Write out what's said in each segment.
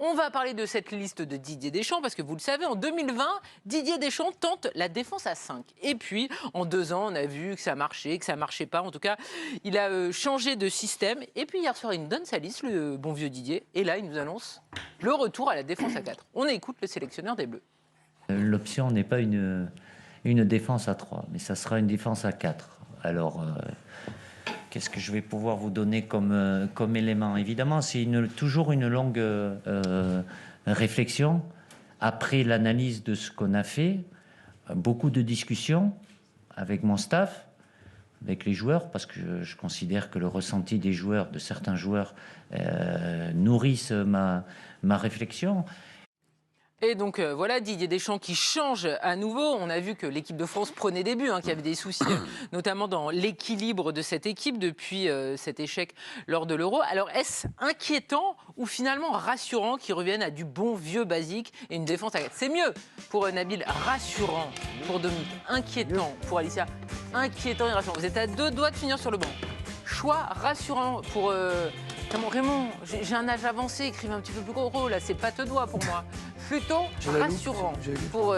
On va parler de cette liste de Didier Deschamps parce que vous le savez, en 2020, Didier Deschamps tente la défense à 5. Et puis, en 2 ans, on a vu que ça marchait, que ça marchait pas. En tout cas, il a changé de système. Et puis, hier soir, il nous donne sa liste, le bon vieux Didier. Et là, il nous annonce le retour à la défense à 4. On écoute le sélectionneur des Bleus. L'option n'est pas une défense à 3, mais ça sera une défense à 4. Alors, qu'est-ce que je vais pouvoir vous donner comme élément? Évidemment, c'est toujours une longue réflexion après l'analyse de ce qu'on a fait, beaucoup de discussions avec mon staff, avec les joueurs, parce que je considère que le ressenti des joueurs, de certains joueurs, nourrissent ma réflexion. Et donc voilà, Didier Deschamps qui change à nouveau. On a vu que l'équipe de France prenait des buts, qu'il y avait des soucis, notamment dans l'équilibre de cette équipe depuis cet échec lors de l'Euro. Alors est-ce inquiétant ou finalement rassurant qu'ils reviennent à du bon vieux basique et une défense à 4? C'est mieux pour Nabil, rassurant pour Dominique, inquiétant pour Alicia, inquiétant et rassurant. Vous êtes à 2 doigts de finir sur le banc. Choix rassurant pour... Raymond, j'ai un âge avancé, écrivez un petit peu plus gros, là, c'est pas te doigt pour moi. Plutôt rassurant pour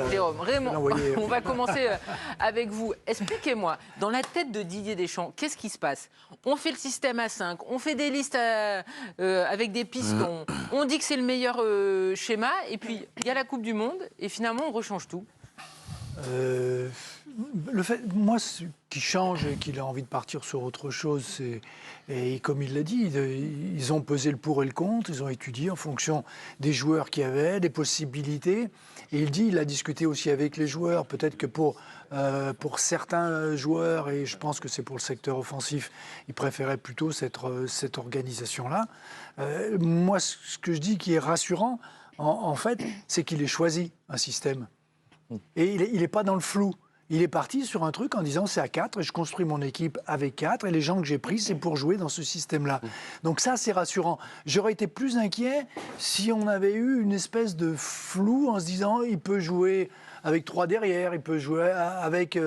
Jérôme. Raymond, on va commencer avec vous. Expliquez-moi, dans la tête de Didier Deschamps, qu'est-ce qui se passe? On fait le système à 5, on fait des listes avec des pistons, on dit que c'est le meilleur schéma, et puis il y a la Coupe du Monde, et finalement on rechange tout. Moi, ce qui change et qu'il a envie de partir sur autre chose, c'est, et comme il l'a dit, ils ont pesé le pour et le contre, ils ont étudié en fonction des joueurs qu'il y avait, des possibilités. Et il a discuté aussi avec les joueurs, peut-être que pour certains joueurs, et je pense que c'est pour le secteur offensif, ils préféraient plutôt cette organisation-là. Moi, ce que je dis qui est rassurant, en fait, c'est qu'il ait choisi un système. Et il n'est pas dans le flou. Il est parti sur un truc en disant c'est à 4 et je construis mon équipe avec 4 et les gens que j'ai pris, c'est pour jouer dans ce système-là. Donc ça, c'est rassurant. J'aurais été plus inquiet si on avait eu une espèce de flou en se disant il peut jouer avec 3 derrière, il peut jouer avec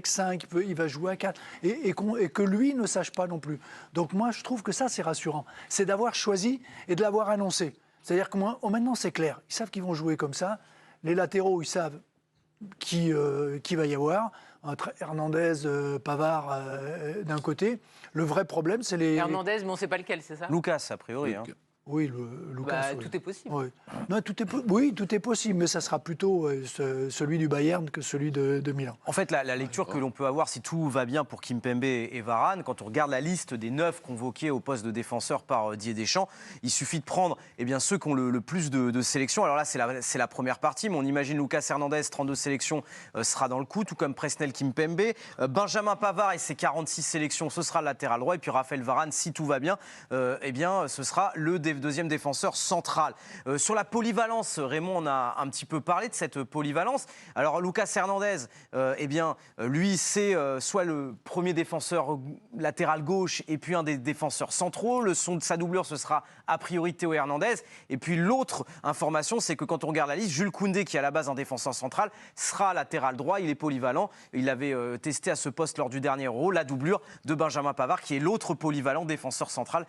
5, il va jouer à 4 et que lui ne sache pas non plus. Donc moi, je trouve que ça, c'est rassurant. C'est d'avoir choisi et de l'avoir annoncé. C'est-à-dire que maintenant, c'est clair. Ils savent qu'ils vont jouer comme ça. Les latéraux, ils savent qui va y avoir, entre Hernandez, Pavard d'un côté. Le vrai problème, c'est les... Hernandez, mais on ne sait pas lequel, c'est ça? Lucas, a priori. Oui, Lucas. Tout est possible. Oui. Non, tout est possible, mais ça sera plutôt celui du Bayern que celui de Milan. En fait, la lecture que l'on peut avoir, si tout va bien pour Kimpembe et Varane, quand on regarde la liste des 9 convoqués au poste de défenseur par Didier Deschamps, il suffit de prendre ceux qui ont le plus de sélections. Alors là, c'est la première partie, mais on imagine Lucas Hernandez, 32 sélections, sera dans le coup, tout comme Presnel Kimpembe. Benjamin Pavard et ses 46 sélections, ce sera le latéral droit. Et puis Raphaël Varane, si tout va bien, ce sera le deuxième défenseur central. Sur la polyvalence, Raymond, on a un petit peu parlé de cette polyvalence. Alors Lucas Hernandez, lui, c'est soit le premier défenseur latéral gauche et puis un des défenseurs centraux. Le son de sa doublure, ce sera a priori Théo Hernandez. Et puis l'autre information, c'est que quand on regarde la liste, Jules Koundé, qui est à la base un défenseur central, sera latéral droit. Il est polyvalent. Il avait testé à ce poste lors du dernier Euro la doublure de Benjamin Pavard, qui est l'autre polyvalent défenseur central,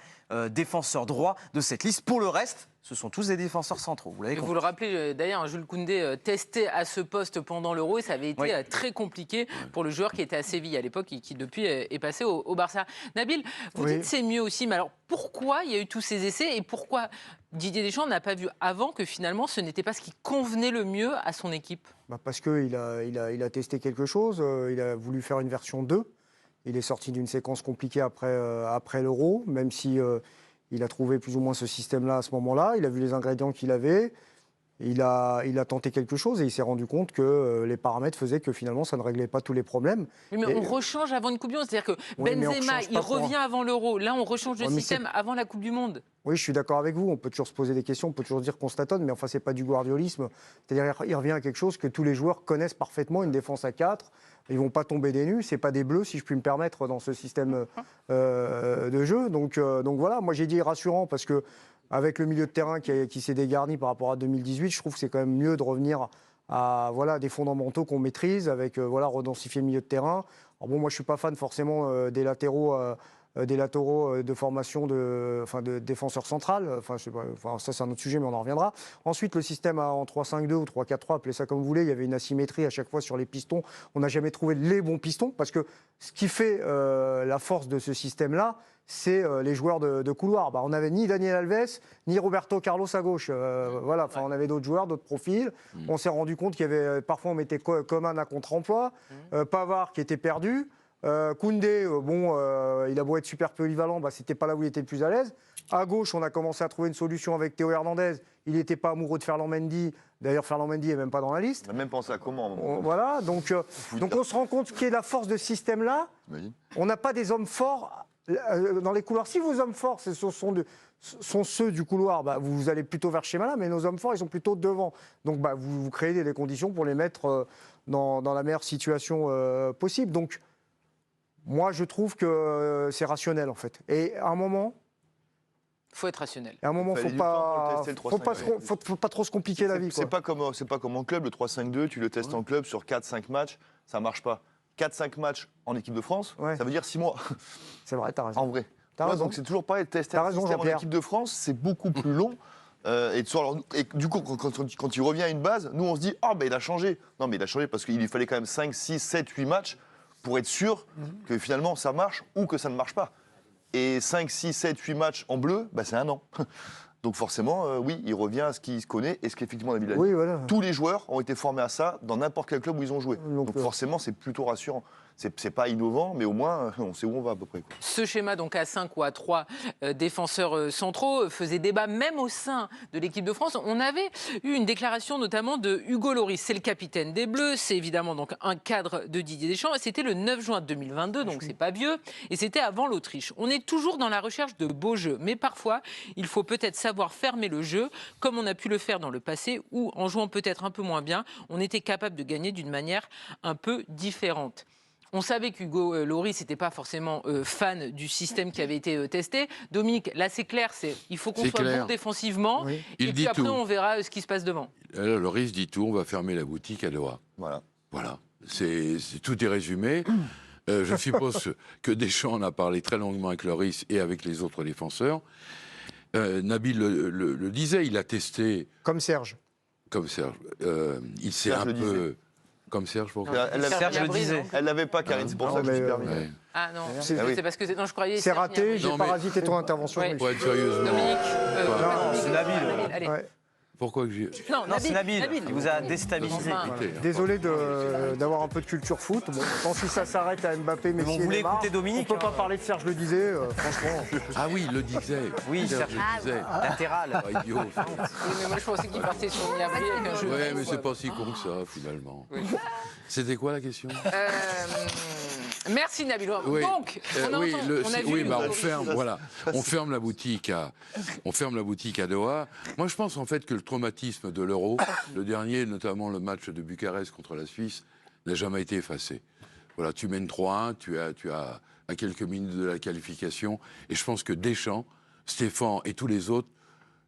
défenseur droit de cette liste. Pour le reste, ce sont tous des défenseurs centraux. Vous le rappelez d'ailleurs, Jules Koundé testé à ce poste pendant l'Euro et ça avait été très compliqué pour le joueur qui était à Séville à l'époque et qui depuis est passé au Barça. Nabil, vous dites c'est mieux aussi, mais alors pourquoi il y a eu tous ces essais et pourquoi Didier Deschamps n'a pas vu avant que finalement ce n'était pas ce qui convenait le mieux à son équipe? Parce qu'il a testé quelque chose, il a voulu faire une version 2. Il est sorti d'une séquence compliquée après l'Euro, même si... il a trouvé plus ou moins ce système-là à ce moment-là. Il a vu les ingrédients qu'il avait. Il a tenté quelque chose et il s'est rendu compte que les paramètres faisaient que finalement, ça ne réglait pas tous les problèmes. Mais on rechange avant une Coupe du Monde. C'est-à-dire que Benzema, il revient avant l'Euro. Là, on rechange le système avant la Coupe du Monde. Oui, je suis d'accord avec vous. On peut toujours se poser des questions, on peut toujours dire qu'on se tâtonne, mais enfin, ce n'est pas du guardiolisme. C'est-à-dire qu'il revient à quelque chose que tous les joueurs connaissent parfaitement, une défense à 4. Ils ne vont pas tomber des nues. Ce n'est pas des bleus, si je puis me permettre, dans ce système de jeu. Donc voilà, moi j'ai dit rassurant parce que avec le milieu de terrain qui s'est dégarni par rapport à 2018, je trouve que c'est quand même mieux de revenir à des fondamentaux qu'on maîtrise, avec redensifier le milieu de terrain. Alors bon, moi je ne suis pas fan forcément des latéraux des latéraux de formation de défenseur central. Ça, c'est un autre sujet, mais on en reviendra. Ensuite, le système en 3-5-2 ou 3-4-3, appelez ça comme vous voulez, il y avait une asymétrie à chaque fois sur les pistons. On n'a jamais trouvé les bons pistons, parce que ce qui fait la force de ce système-là, c'est les joueurs de couloir. On n'avait ni Daniel Alves, ni Roberto Carlos à gauche. On avait d'autres joueurs, d'autres profils. On s'est rendu compte qu'il y avait, parfois on mettait Coman à contre-emploi, Pavard qui était perdu, Koundé, il a beau être super polyvalent, c'était pas là où il était le plus à l'aise. À gauche, on a commencé à trouver une solution avec Théo Hernandez. Il n'était pas amoureux de Ferland Mendy. D'ailleurs, Ferland Mendy n'est même pas dans la liste. On a même pensé à comment. Voilà, donc on se rend compte qu'il y a la force de ce système-là. On n'a pas des hommes forts dans les couloirs. Si vos hommes forts sont ceux du couloir, vous allez plutôt vers ce schéma-là, mais nos hommes forts, ils sont plutôt devant. Donc vous créez des conditions pour les mettre dans la meilleure situation possible. Donc moi, je trouve que c'est rationnel, en fait. Et à un moment... Il faut être rationnel. À un moment, il ne faut pas trop se compliquer la vie. C'est pas comme en club, le 3-5-2, tu le testes en club sur 4-5 matchs, ça ne marche pas. 4-5 matchs en équipe de France, ça veut dire 6 mois. C'est vrai, t'as raison. En vrai. Donc c'est toujours pareil, tester un système en équipe de France, c'est beaucoup plus long. Et du coup, quand il revient à une base, nous on se dit « Ah, il a changé ». Non, mais il a changé parce qu'il lui fallait quand même 5, 6, 7, 8 matchs pour être sûr que finalement ça marche ou que ça ne marche pas. Et 5, 6, 7, 8 matchs en bleu, c'est 1 an. Donc forcément, oui, il revient à ce qu'il connaît et ce qu'effectivement David a dit. Voilà. Tous les joueurs ont été formés à ça dans n'importe quel club où ils ont joué. Donc forcément, c'est plutôt rassurant. C'est pas innovant, mais au moins, on sait où on va à peu près. Ce schéma, donc à 5 ou à 3 défenseurs centraux, faisait débat même au sein de l'équipe de France. On avait eu une déclaration notamment de Hugo Lloris, c'est le capitaine des Bleus, c'est évidemment donc un cadre de Didier Deschamps. C'était le 9 juin 2022, donc c'est pas vieux, et c'était avant l'Autriche. On est toujours dans la recherche de beaux jeux, mais parfois, il faut peut-être savoir fermer le jeu, comme on a pu le faire dans le passé, où en jouant peut-être un peu moins bien, on était capable de gagner d'une manière un peu différente. On savait qu'Hugo Lloris n'était pas forcément fan du système qui avait été testé. Dominique, là c'est clair, il faut qu'on soit bon défensivement, et puis après on verra ce qui se passe devant. Alors, Lloris dit tout, on va fermer la boutique à Doha. Voilà. Tout est résumé. Je suppose que Deschamps en a parlé très longuement avec Lloris et avec les autres défenseurs. Nabil le disait, il a testé... Comme Serge. Il s'est un peu... Comme Serge, pourquoi Serge le disait. Elle l'avait pas, Karine, c'est pour ça que je me suis permis. Ah non, c'est parce que... Non, je croyais... C'est raté, j'ai parasité ton intervention. Pour être sérieusement... Dominique... c'est Nabil. Allez. Pourquoi que j'ai... Non, c'est Nabil. Il vous a déstabilisé. Désolé d'avoir un peu de culture foot. Bon, je pense que si ça s'arrête à Mbappé, Messi, On voulait Neymar, écouter Dominique. On ne peut pas parler de Serge le disait, franchement. Ah oui, il le disait. Oui, Serge le disait. Latéral. Pas idiot. Mais moi je pensais qu'il partait sur Niabri avec un jeu. Ouais, mais c'est pas si con que ça, finalement. C'était quoi la question? Merci Nabil. Oui. Donc, on ferme la boutique à Doha. Moi, je pense en fait que le traumatisme de l'Euro, le dernier, notamment le match de Bucarest contre la Suisse, n'a jamais été effacé. Voilà, tu mènes 3-1, tu as à quelques minutes de la qualification, et je pense que Deschamps, Stéphane et tous les autres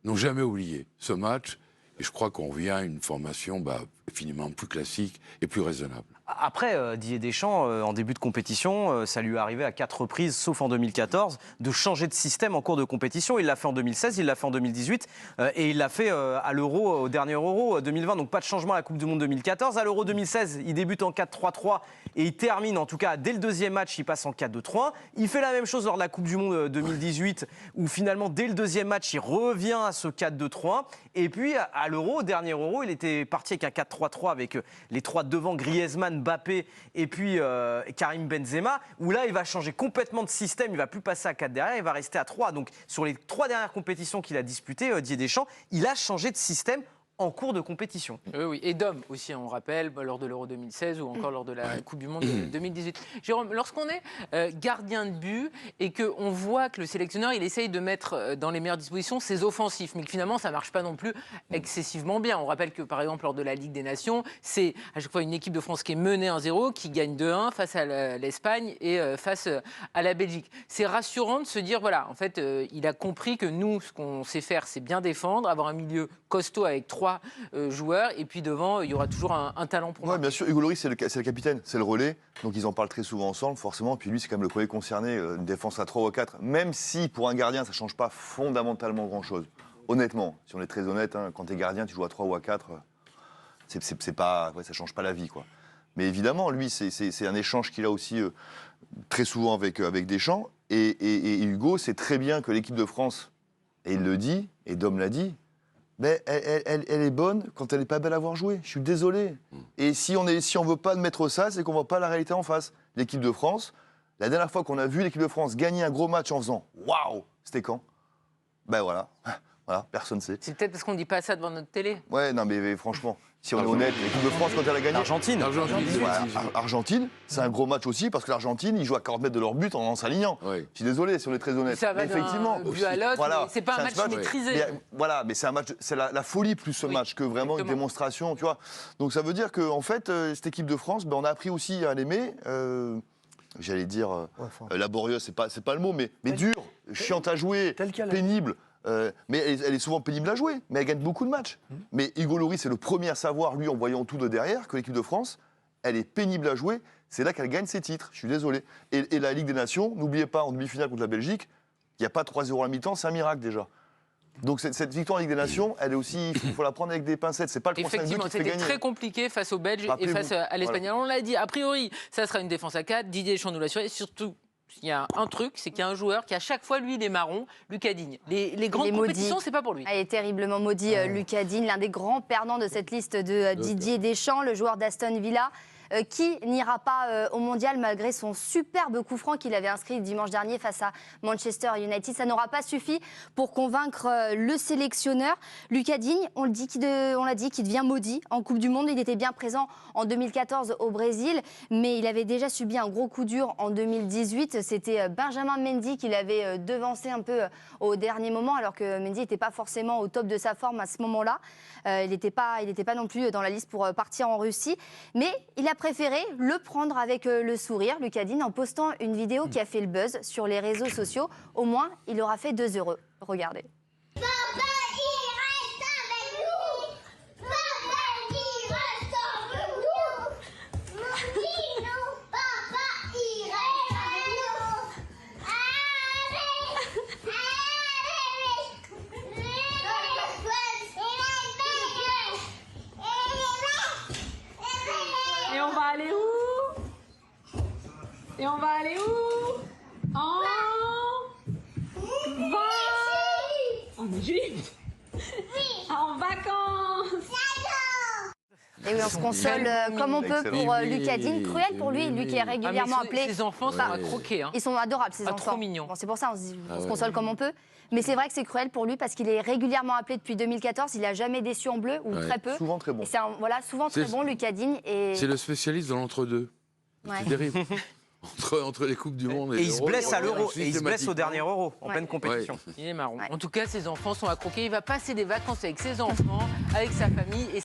n'ont jamais oublié ce match. Et je crois qu'on revient à une formation infiniment plus classique et plus raisonnable. Après, Didier Deschamps, en début de compétition, ça lui est arrivé à 4 reprises, sauf en 2014, de changer de système en cours de compétition. Il l'a fait en 2016, il l'a fait en 2018 et il l'a fait à l'Euro, au dernier Euro 2020. Donc pas de changement à la Coupe du Monde 2014. À l'Euro 2016, il débute en 4-3-3 et il termine, en tout cas, dès le deuxième match, il passe en 4-2-3. Il fait la même chose lors de la Coupe du Monde 2018 où finalement, dès le deuxième match, il revient à ce 4-2-3. Et puis à l'Euro, au dernier Euro, il était parti avec un 4-3-3 avec les 3 devant, Griezmann, Mbappé et puis Karim Benzema, où là il va changer complètement de système, il va plus passer à 4 derrière, il va rester à 3. Donc sur les 3 dernières compétitions qu'il a disputées, Didier Deschamps, il a changé de système en cours de compétition. Oui, et d'hommes aussi, on rappelle, lors de l'Euro 2016 ou encore lors de la Coupe du Monde 2018. Jérôme, lorsqu'on est gardien de but et qu'on voit que le sélectionneur, il essaye de mettre dans les meilleures dispositions ses offensifs, mais que finalement, ça ne marche pas non plus excessivement bien. On rappelle que, par exemple, lors de la Ligue des Nations, c'est à chaque fois une équipe de France qui est menée 1-0, qui gagne 2-1 face à l'Espagne et face à la Belgique. C'est rassurant de se dire, voilà, en fait, il a compris que nous, ce qu'on sait faire, c'est bien défendre, avoir un milieu costaud avec 3 3 joueurs. Et puis devant, il y aura toujours un talent pour Ouais, bien sûr, Hugo Lloris, c'est le capitaine, c'est le relais. Donc ils en parlent très souvent ensemble, forcément. Puis lui, c'est quand même le premier concerné, une défense à 3 ou à 4. Même si, pour un gardien, ça ne change pas fondamentalement grand-chose. Honnêtement, si on est très honnête, hein, quand tu es gardien, tu joues à 3 ou à 4, c'est pas, ouais, ça ne change pas la vie, quoi. Mais évidemment, lui, c'est un échange qu'il a aussi très souvent avec Deschamps. Et Hugo sait très bien que l'équipe de France, et il le dit, et Dom l'a dit, mais elle est bonne quand elle n'est pas belle à voir jouer. Je suis désolé. Et si on ne veut pas admettre ça, c'est qu'on ne voit pas la réalité en face. L'équipe de France, la dernière fois qu'on a vu l'équipe de France gagner un gros match en faisant « Waouh !» c'était quand? Ben voilà. Voilà, personne ne sait. C'est peut-être parce qu'on ne dit pas ça devant notre télé. Ouais, non, mais franchement, si on est honnête, l'équipe de France, quand elle a gagné. Argentine. Argentine, c'est un gros match aussi, parce que l'Argentine, ils jouent à 40 mètres de leur but en s'alignant. Ouais. Je suis désolé, si on est très honnête. Ça va mais effectivement. d'un but à l'autre, Voilà, mais c'est pas un match maîtrisé. Voilà, mais c'est un match, c'est la folie plus ce match que vraiment une démonstration, tu vois. Donc ça veut dire qu'en fait, cette équipe de France, on a appris aussi à l'aimer. J'allais dire laborieuse, c'est pas le mot, mais dur, chiante à jouer, pénible. Mais elle est souvent pénible à jouer, mais elle gagne beaucoup de matchs. Mais Hugo Lloris est le premier à savoir, lui, en voyant tout de derrière, que l'équipe de France, elle est pénible à jouer. C'est là qu'elle gagne ses titres, je suis désolé. Et la Ligue des Nations, n'oubliez pas, en demi-finale contre la Belgique, il n'y a pas 3-0 à la mi-temps, c'est un miracle déjà. Donc cette victoire en Ligue des Nations, elle est aussi, il faut la prendre avec des pincettes. C'est pas le 3-5 Effectivement, qui fait c'était gagner. très compliqué face aux Belges et face à l'Espagnol. On l'a dit, a priori, ça sera une défense à 4. Didier Deschamps nous l'a assuré. Surtout, il y a un truc, c'est qu'il y a un joueur qui à chaque fois, lui, il est marron, Lucas Digne. Les grandes compétitions, c'est pas pour lui. Il est terriblement maudit, Lucas Digne, l'un des grands perdants de cette liste de Didier Deschamps, le joueur d'Aston Villa, qui n'ira pas au Mondial malgré son superbe coup franc qu'il avait inscrit dimanche dernier face à Manchester United. Ça n'aura pas suffi pour convaincre le sélectionneur. Lucas Digne, on l'a dit, qui devient maudit en Coupe du Monde. Il était bien présent en 2014 au Brésil, mais il avait déjà subi un gros coup dur en 2018. C'était Benjamin Mendy qui l'avait devancé un peu au dernier moment, alors que Mendy n'était pas forcément au top de sa forme à ce moment-là. Il n'était pas non plus dans la liste pour partir en Russie, mais il a préféré le prendre avec le sourire, Lucas Digne, en postant une vidéo qui a fait le buzz sur les réseaux sociaux. Au moins, il aura fait 2 heureux. Regardez. Papa, il reste avec nous. Papa, il reste avec nous. Dis-nous, papa, il reste avec nous. Et on va aller où? Et on va aller où? En Égypte. En vacances. Et oui, on se console comme on peut pour Lucas Digne. Cruel pour lui qui est régulièrement appelé. Ses enfants sont à croquer. Ils sont adorables, ces enfants. Trop mignons. Bon, c'est pour ça on se console comme on peut. Mais c'est vrai que c'est cruel pour lui parce qu'il est régulièrement appelé depuis 2014. Il n'a jamais déçu en bleu ou très peu. Souvent très bon. Et c'est souvent très bon, Lucas Digne. C'est le spécialiste dans l'entre-deux. C'est terrible. Entre les Coupes du Monde et il se blesse à l'Euro. Et il se blesse au dernier Euro, en pleine compétition. Il est marrant. En tout cas, ses enfants sont à croquer. Il va passer des vacances avec ses enfants, avec sa famille. Et